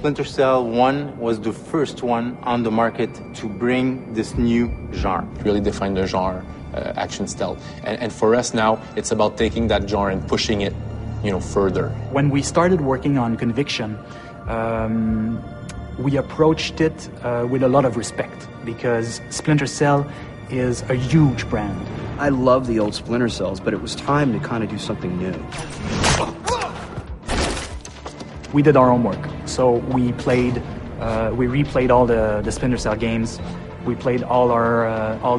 Splinter Cell 1 was the first one on the market to bring this new genre. Really define the genre, action stealth. And for us now, it's about taking that genre and pushing it, further. When we started working on Conviction, we approached it with a lot of respect because Splinter Cell is a huge brand. I love the old Splinter Cells, but it was time to kind of do something new. We did our homework, so we replayed all the Splinter Cell games. We played all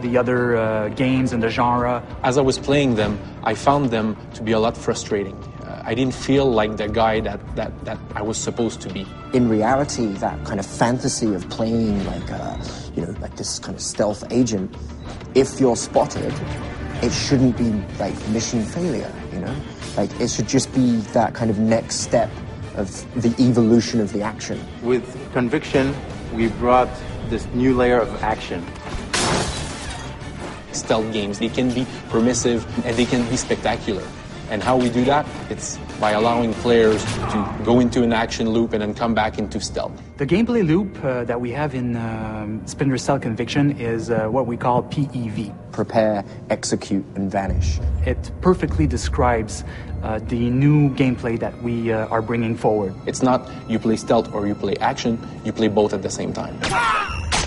the other games in the genre. As I was playing them, I found them to be a lot frustrating. I didn't feel like the guy that I was supposed to be. In reality, that kind of fantasy of playing like this kind of stealth agent, if you're spotted, it shouldn't be like mission failure, Like it should just be that kind of next step of the evolution of the action. With Conviction, we brought this new layer of action. Stealth games, they can be permissive and they can be spectacular. And how we do that? It's by allowing players to go into an action loop and then come back into stealth. The gameplay loop that we have in Splinter Cell Conviction is what we call PEV. Prepare, execute, and vanish. It perfectly describes the new gameplay that we are bringing forward. It's not you play stealth or you play action, you play both at the same time.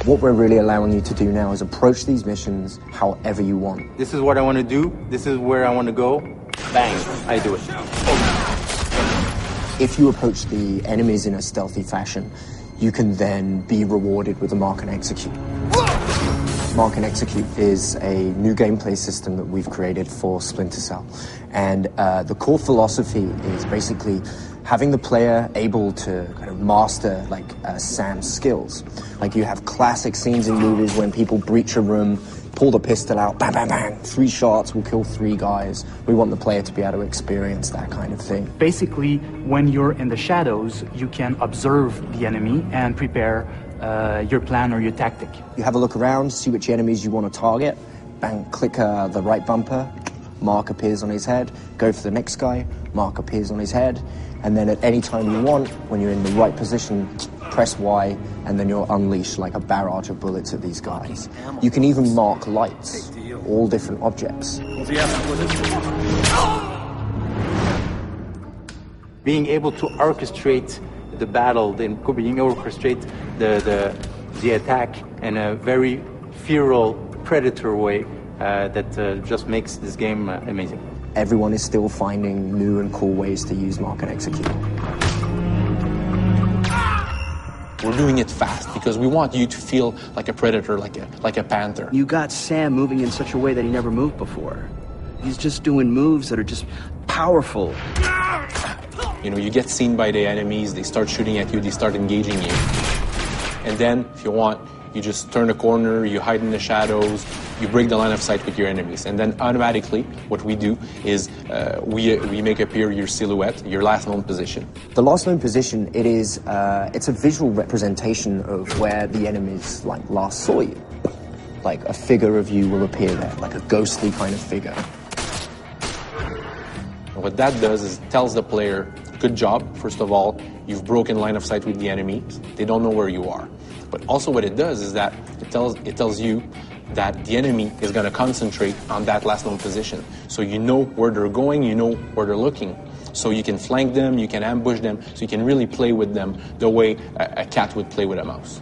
What we're really allowing you to do now is approach these missions however you want. This is what I want to do, this is where I want to go, bang, I do it. If you approach the enemies in a stealthy fashion, you can then be rewarded with a Mark and Execute. Mark and Execute is a new gameplay system that we've created for Splinter Cell. And the core philosophy is basically having the player able to kind of master Sam's skills. Like you have classic scenes in movies when people breach a room, pull the pistol out, bang, bang, bang, 3 shots will kill 3 guys. We want the player to be able to experience that kind of thing. Basically, when you're in the shadows, you can observe the enemy and prepare your plan or your tactic. You have a look around, see which enemies you want to target, bang, click the right bumper, Mark appears on his head, go for the next guy, Mark appears on his head, and then at any time you want, when you're in the right position, press Y, and then you'll unleash like a barrage of bullets at these guys. You can even mark lights, all different objects. Being able to orchestrate the battle, being able to orchestrate the attack in a very feral predator way that just makes this game amazing. Everyone is still finding new and cool ways to use Mark and Execute. We're doing it fast because we want you to feel like a predator, like a panther. You got Sam moving in such a way that he never moved before. He's just doing moves that are just powerful. You get seen by the enemies, they start shooting at you, they start engaging you. And then, if you want, you just turn a corner, you hide in the shadows, you break the line of sight with your enemies. And then automatically, what we do is we make appear your silhouette, your last known position. The last known position, it's a visual representation of where the enemies last saw you. Like a figure of you will appear there, like a ghostly kind of figure. And what that does is it tells the player, good job, first of all, you've broken line of sight with the enemy, they don't know where you are. But also what it does is that it tells you that the enemy is going to concentrate on that last known position. So you know where they're going, you know where they're looking. So you can flank them, you can ambush them, so you can really play with them the way a cat would play with a mouse.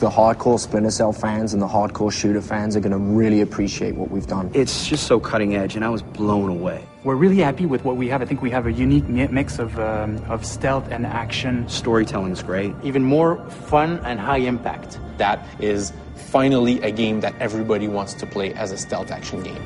The hardcore Splinter Cell fans and the hardcore shooter fans are going to really appreciate what we've done. It's just so cutting edge, and I was blown away. We're really happy with what we have. I think we have a unique mix of stealth and action. Storytelling's great. Even more fun and high impact. That is finally a game that everybody wants to play as a stealth action game.